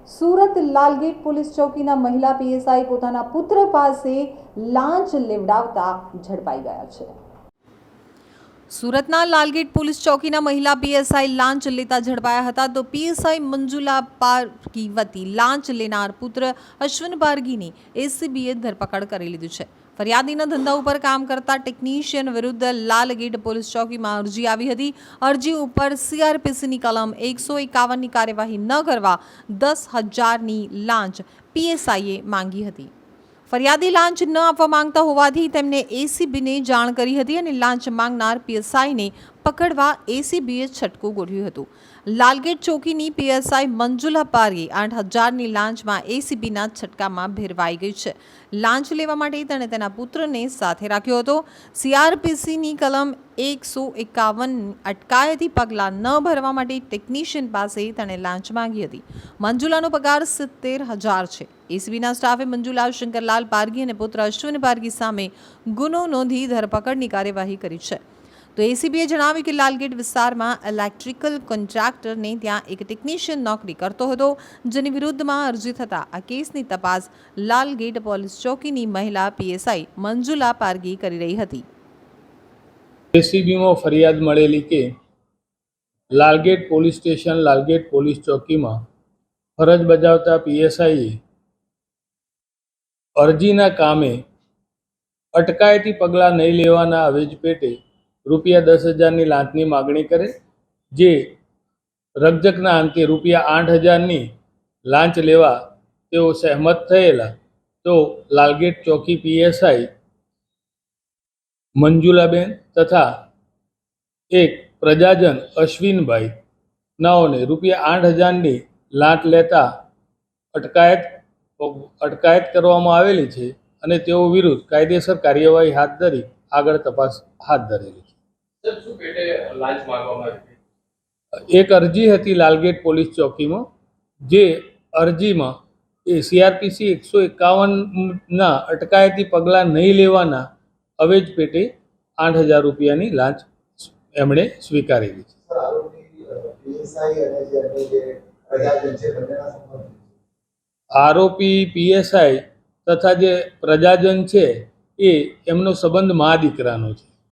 Surat Lalgate police ચોકીના મહિલા PSI પોતાના પુત્ર પાસે લાંચ લેવડાવતા ઝડપાઈ ગયા છે। સુરતના લાલગેટ પોલીસ ચોકીના મહિલા પીએસઆઈ લાંચ લેતા ઝડપાયા હતા। તો પીએસઆઈ મંજુલા પારગી વતી લાંચ લેનાર પુત્ર અશ્વિન પારગીની એસીબીએ ધરપકડ કરી લીધી છે। ફરિયાદીના ધંધા ઉપર કામ કરતા ટેકનિશિયન વિરુદ્ધ લાલગેટ પોલીસ ચોકીમાં અરજી આવી હતી। અરજી ઉપર સીઆરપીસીની કલમ 151ની કાર્યવાહી ન કરવા 10,000ની લાંચ પીએસઆઈએ માંગી હતી। ફરિયાદી લાંચ ન આપવા માંગતા હોવાથી તેમને એસીબીને જાણ કરી હતી અને લાંચ માંગનાર પીએસઆઈને પકડવા એસીબીએ છટકું ગોઠવ્યું હતું। લાલગેટ ચોકીની પીએસઆઈ મંજુલા પારગી 8,000ની લાંચમાં એસીબીના છટકામાં ભેરવાઈ ગઈ છે। લાંચ લેવા માટે તેણે તેના પુત્રને સાથે રાખ્યો હતો। સીઆરપીસીની કલમ 151 અટકાયતી પગલાં ન ભરવા માટે ટેકનિશિયન પાસે તેણે લાંચ માંગી હતી। મંજુલાનો પગાર 70,000 છે। એસીબીના સ્ટાફે મંજુલા શંકરલાલ પારગી અને પુત્ર અશ્વિન પારગી સામે ગુનો નોંધી ધરપકડની કાર્યવાહી કરી છે। તો એસીબીએ જણાવ્યું કે લાલગેટ વિસ્તારમાં ઇલેક્ટ્રિકલ કોન્ટ્રાક્ટરને ત્યાં એક ટેકનિશિયન નોકરી કરતો હતો, જેની વિરુદ્ધમાં અરજી થતાં આ કેસની તપાસ લાલગેટ પોલીસ ચોકીની મહિલા પીએસઆઈ મંજુલા પારગી કરી રહી હતી। એસીબીમાં ફરિયાદ મળેલી કે Lalgate police station Lalgate police ચોકીમાં ફરજ બજાવતા પીએસઆઈએ અરજીના કામે અટકાયતી પગલાં નહીં લેવાના અવેજ પેટે રૂપિયા 10,000ની લાંચની માગણી કરે, જે રકઝકના અંતે રૂપિયા 8,000ની લાંચ લેવા તેઓ સહેમત થયેલા। તો લાલગેટ ચોકી પીએસઆઈ મંજુલાબેન તથા એક પ્રજાજન અશ્વિનભાઈ નાઓને રૂપિયા 8,000ની લાંચ લેતા અટકાયત કરવામાં આવેલી છે અને તેઓ વિરુદ્ધ કાયદેસર કાર્યવાહી હાથ ધરી આગળ તપાસ હાથ ધરેલી છે। એક અરજી હતી લાલગેટ પોલીસ ચોકીમાં, જે અરજીમાં સીઆરપીસી 151ના અટકાયતી પગલાં નહીં લેવાના અવેજ પેટે 8,000 રૂપિયાની લાંચ એમણે સ્વીકારેલી છે। આરોપી પીએસઆઈ તથા જે પ્રજાજન છે એ એમનો સંબંધ મા દીકરાનો છે।